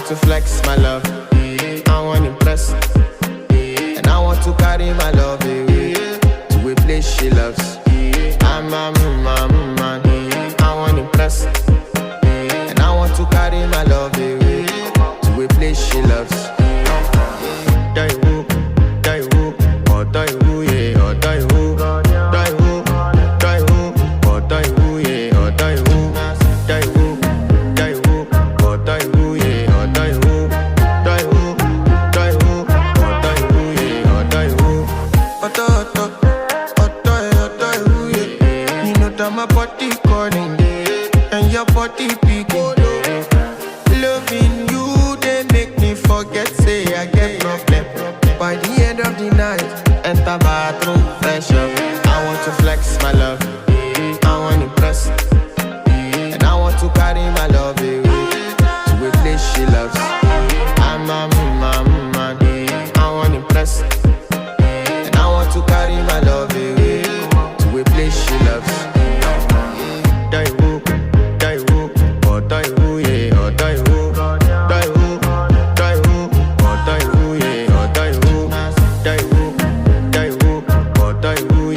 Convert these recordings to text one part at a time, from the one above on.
to flex my love, I want impress, and I want to carry my love away to a place she loves. I'm a man, I want impress, and I want to carry my love away to a place she loves. Die woo, oh die woo, yeah, oh die woo, die woo, oh die woo, yeah, oh die woo, oh die woo, yeah, oh die woo, oh die woo, yeah, oh die woo. Yeah. You know that my body calling, and your body picking. Loving you, they make me forget, say I get problem. By the end of the night, enter bathroom, fresh up. I want to flex my love, I want impress, and I want to carry my love away to a place she loves. I'm a man, I want impress, and I want to carry my love away to a place she loves. Die woo, oh die woo, yeah, oh die woo, oh die woo, yeah, oh die woo, oh die woo, yeah, oh die woo, oh die woo,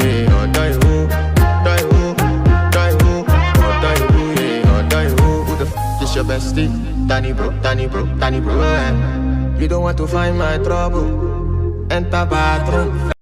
yeah, oh die woo. Who the f is your bestie? Danny bro, eh? You don't want to find my trouble, enter bathroom.